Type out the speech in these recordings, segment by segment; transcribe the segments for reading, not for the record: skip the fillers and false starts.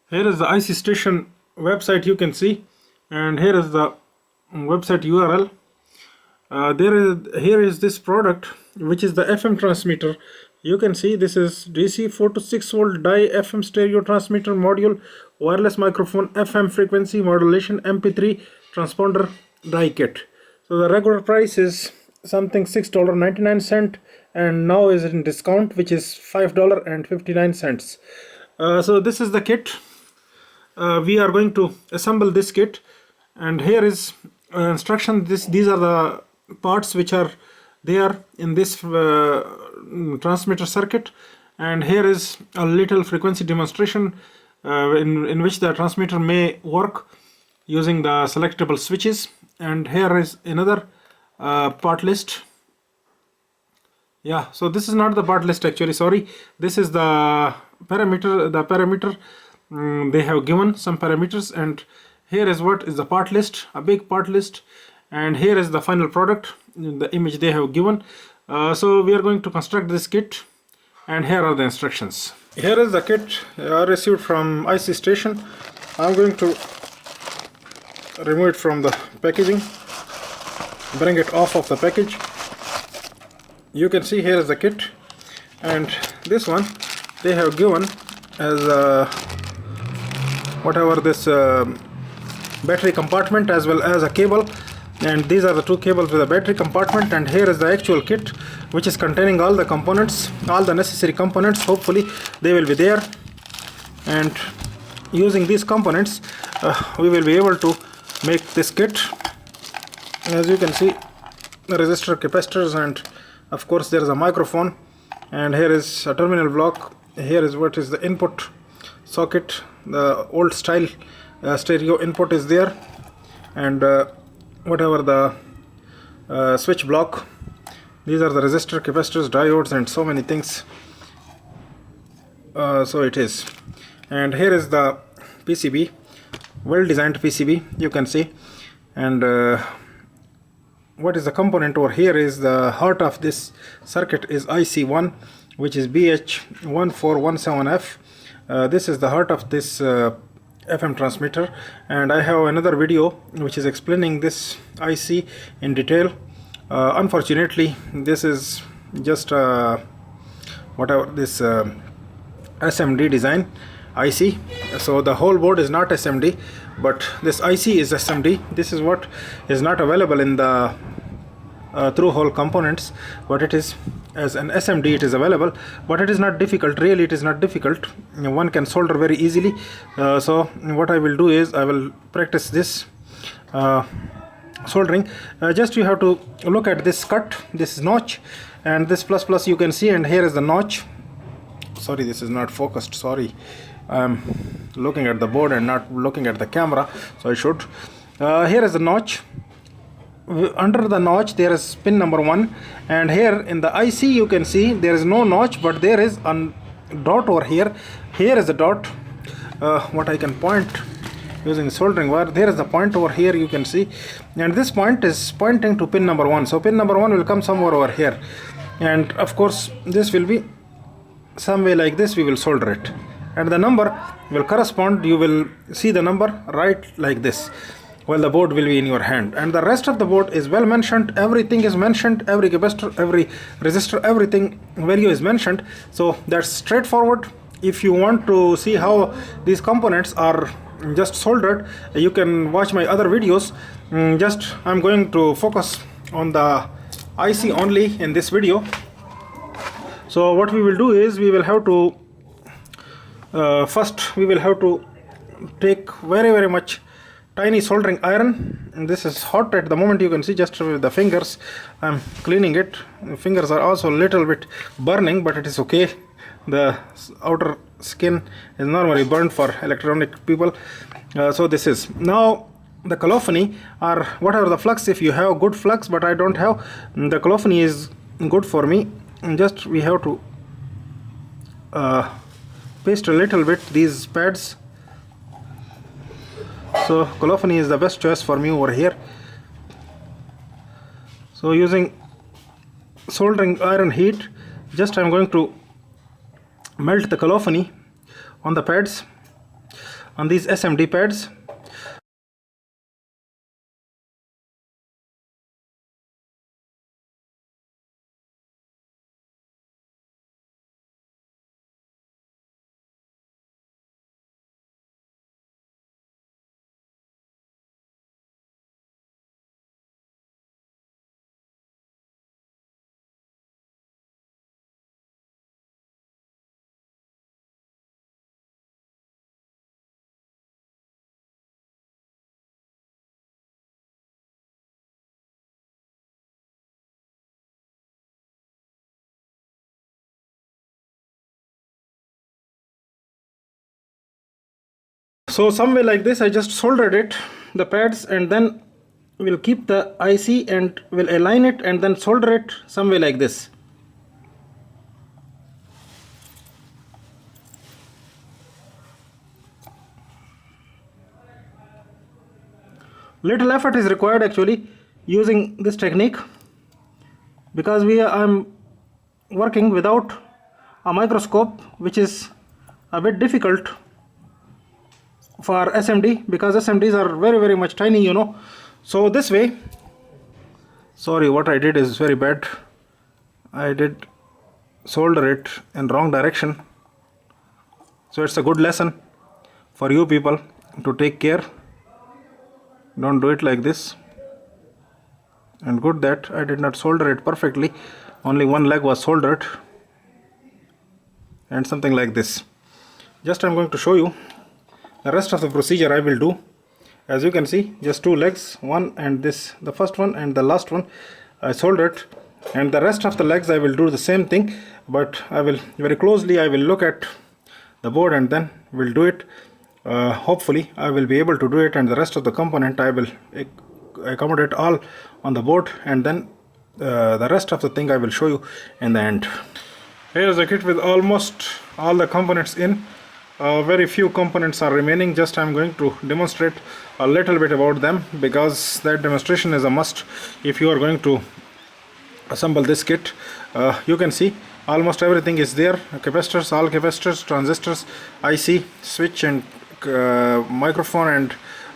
Here is the ICStation website you can see, and here is the website URL. Here is this product, which is the FM transmitter. You can see this is DC 4 to 6 volt di FM stereo transmitter module, wireless microphone, FM frequency modulation, MP3 transponder die kit. So the regular price is something $6.99, and now is in discount, which is $5.59. So this is the kit. We are going to assemble this kit, and here is instruction. These are the parts which are there in this transmitter circuit, and here is a little frequency demonstration in which the transmitter may work using the selectable switches. And here is another part list. Yeah, so this is not the part list actually, sorry. This is the parameter. They have given some parameters, and here is what is the part list, a big part list, and here is the final product, the image they have given. So we are going to construct this kit, and here are the instructions. Here is the kit I received from ICStation. I'm going to remove it from the packaging, bring it off of the package. You can see here is the kit, and this one they have given as whatever this battery compartment as well as a cable, and these are the two cables with a battery compartment. And here is the actual kit, which is containing all the components, all the necessary components. Hopefully they will be there, and using these components we will be able to make this kit. As you can see, the resistor, capacitors, and of course there is a microphone, and here is a terminal block. Here is what is the input socket, the old style stereo input is there, and whatever the switch block. These are the resistor, capacitors, diodes, and so many things. So it is. And here is the PCB, well designed PCB, you can see. And what is the component over here is the heart of this circuit is IC1, which is BH1417F. This is the heart of this FM transmitter, and I have another video which is explaining this IC in detail. Unfortunately, this is just whatever this SMD design IC, so the whole board is not SMD, but this IC is SMD. This is what is not available in the through hole components, but it is as an SMD it is available. But it is not difficult, really it is not difficult. One can solder very easily. So what I will do is I will practice this soldering. Just you have to look at this cut, this notch, and this plus you can see, and here is the notch. Sorry, this is not focused, sorry. I'm looking at the board and not looking at the camera, so I should. Here is the notch. Under the notch there is pin number 1, and here in the IC you can see there is no notch, but there is a dot over here. Here is the dot. What I can point using soldering wire, there is the point over here, you can see, and this point is pointing to pin number 1. So pin number 1 will come somewhere over here, and of course this will be some way like this. We will solder it, and the number will correspond. You will see the number right like this. Well, the board will be in your hand, and the rest of the board is well mentioned. Everything is mentioned, every capacitor, every resistor, everything value is mentioned. So that's straightforward. If you want to see how these components are just soldered, you can watch my other videos. I'm going to focus on the IC only in this video. So what we will do is we will have to first we will have to take very much tiny soldering iron, and this is hot at the moment. You can see just with the fingers I'm cleaning it. The fingers are also a little bit burning, but it is okay. The outer skin is normally burned for electronic people. So this is now the colophony, or whatever the flux, if you have good flux, but I don't have. The colophony is good for me. And just we have to paste a little bit these pads. So colophony is the best choice for me over here. So using soldering iron heat, just I'm going to melt the colophony on the pads. on these SMD pads. So some way like this, I just soldered it, the pads, and then we'll keep the IC and we'll align it and then solder it some way like this. Little effort is required actually using this technique, because I'm working without a microscope, which is a bit difficult for SMD, because SMDs are very much tiny, you know. So this way, sorry, what I did is very bad. I did solder it in wrong direction. So it's a good lesson for you people to take care. Don't do it like this. And good that I did not solder it perfectly. Only one leg was soldered. And something like this. Just I'm going to show you the rest of the procedure I will do. As you can see, just two legs, one and this, the first one and the last one I soldered, and the rest of the legs I will do the same thing, but I will very closely I will look at the board and then we'll do it. Hopefully I will be able to do it, and the rest of the component I will accommodate all on the board, and then the rest of the thing I will show you in the end. Here is the kit with almost all the components in. Very few components are remaining. Just I'm going to demonstrate a little bit about them, because that demonstration is a must if you are going to assemble this kit. You can see almost everything is there: capacitors, all capacitors, transistors, IC, switch and microphone,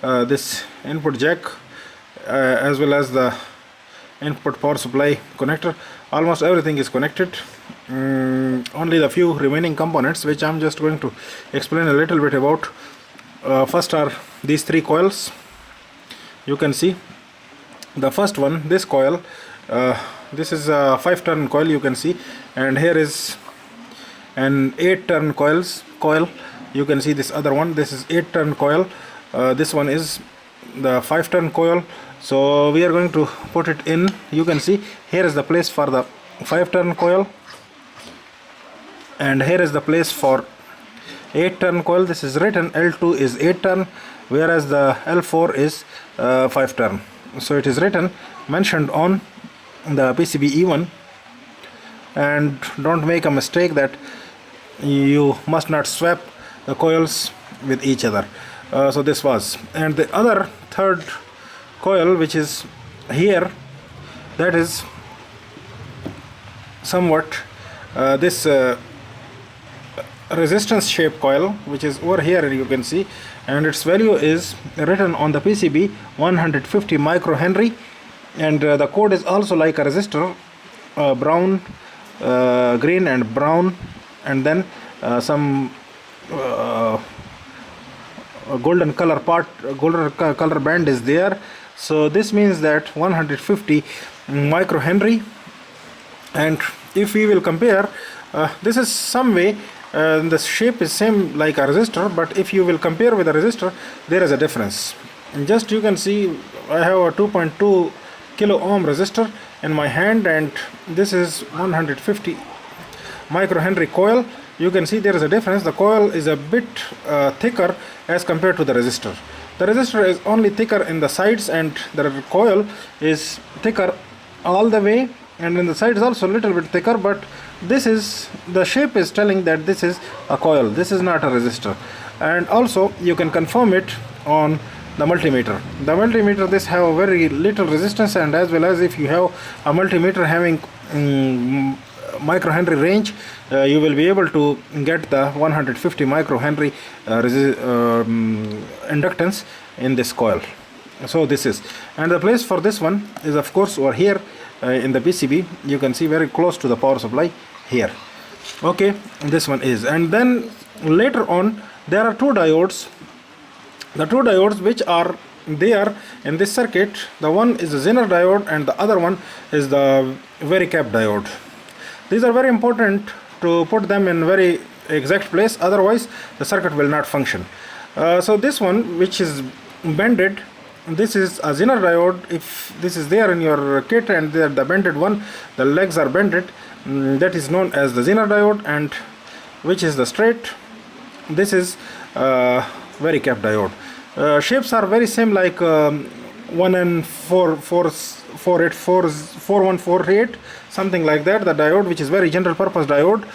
and this input jack, as well as the input power supply connector. Almost everything is connected. Only the few remaining components, which I'm just going to explain a little bit about. First are these three coils. You can see the first one, this coil, this is a 5-turn coil, you can see, and here is an 8-turn coil. You can see this other one, this is 8-turn coil. This one is the 5-turn coil. So we are going to put it in. You can see here is the place for the 5-turn coil, and here is the place for 8-turn coil. This is written L2 is 8-turn, whereas the L4 is 5-turn. So it is written, mentioned on the PCB even. And don't make a mistake that you must not swap the coils with each other. So this was, and the other third coil, which is here, that is somewhat this resistance shape coil, which is over here, you can see, and its value is written on the PCB 150 microhenry, and the code is also like a resistor, brown, green and brown, and then some golden color color band is there. So this means that 150 microhenry. And if we will compare, this is some way the shape is same like a resistor, but if you will compare with a resistor, there is a difference. And just you can see I have a 2.2 kilo ohm resistor in my hand, and this is 150 microhenry coil. You can see there is a difference. The coil is a bit thicker as compared to the resistor. The resistor is only thicker in the sides, and the coil is thicker all the way, and in the sides also a little bit thicker, but this is, the shape is telling that this is a coil, this is not a resistor. And also you can confirm it on the multimeter. The multimeter, this have a very little resistance, and as well as if you have a multimeter having microhenry range, you will be able to get the 150 microhenry inductance in this coil. So this is, and the place for this one is of course over here in the PCB. You can see very close to the power supply here. Okay, this one is, and then later on there are two diodes. The two diodes which are there in this circuit, the one is the Zener diode and the other one is the varicap diode. These are very important to put them in very exact place, otherwise the circuit will not function. So this one which is bended, this is a Zener diode. If this is there in your kit and the bended one, the legs are bended, that is known as the Zener diode, and which is the straight, this is varicap diode. Shapes are very same, like 1N44148, something like that. The diode, which is very general purpose diode,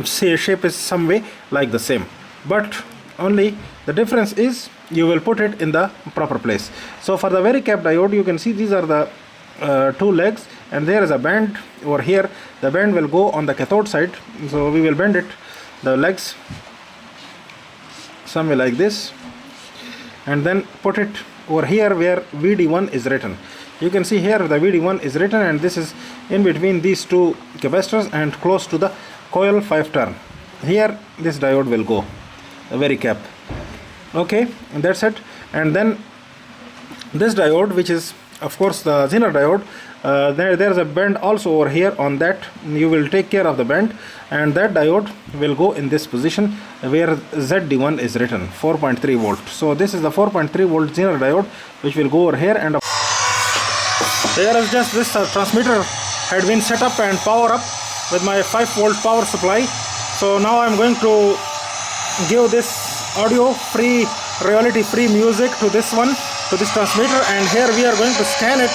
say shape is some way like the same, but only the difference is you will put it in the proper place. So for the varicap diode, you can see these are the two legs, and there is a bend over here. The bend will go on the cathode side, so we will bend it, the legs, some way like this, and then put it over here where VD1 is written. You can see here the VD1 is written, and this is in between these two capacitors and close to the coil 5 turn. Here this diode will go, the varicap. Okay, and that's it. And then this diode, which is of course the Zener diode, there is a bend also over here. On that you will take care of the bend, and that diode will go in this position where ZD1 is written, 4.3 volt. So this is the 4.3 volt Zener diode which will go over here. And here is just this transmitter had been set up and power up with my 5 volt power supply. So now I'm going to give this audio free, royalty free music to this one, to this transmitter, and here we are going to scan it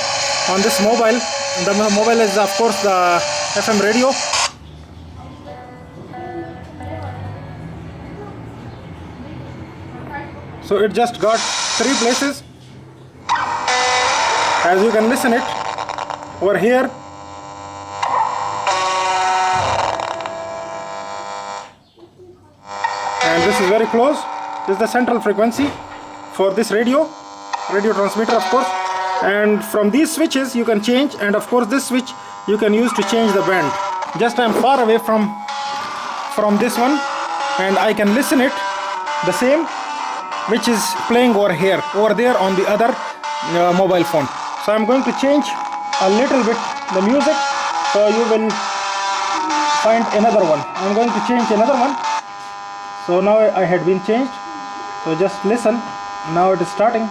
on this mobile. The mobile is of course the FM radio. So it just got 3 places, as you can listen it over here. And this is very close. This is the central frequency for this radio transmitter, of course. And from these switches you can change, and of course this switch you can use to change the band. Just I'm far away from this one, and I can listen it the same which is playing over here, over there on the other mobile phone. So I'm going to change a little bit the music, so you will find another one. I'm going to change another one. So now I had been changed, so just listen. Now it is starting.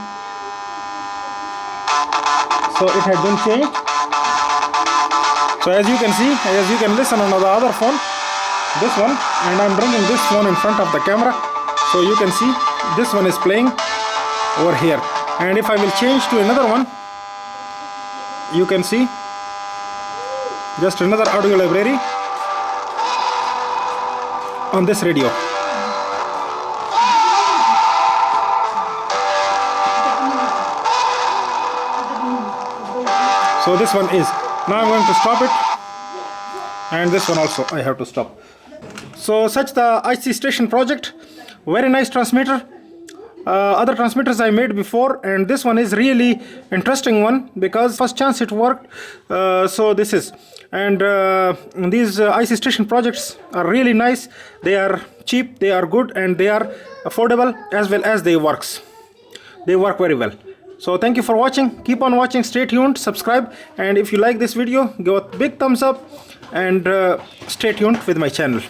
So it had been changed. So as you can see, as you can listen on the other phone, this one, and I'm bringing this phone in front of the camera, so you can see this one is playing over here. And if I will change to another one, you can see just another audio library on this radio. So this one is, now I'm going to stop it, and this one also I have to stop. So such the ICStation project, very nice transmitter. Other transmitters I made before, and this one is really interesting one because first chance it worked. So this is, and these ICStation projects are really nice. They are cheap, they are good, and they are affordable, as well as they work very well. So thank you for watching. Keep on watching, stay tuned, subscribe, and if you like this video, give a big thumbs up, and stay tuned with my channel.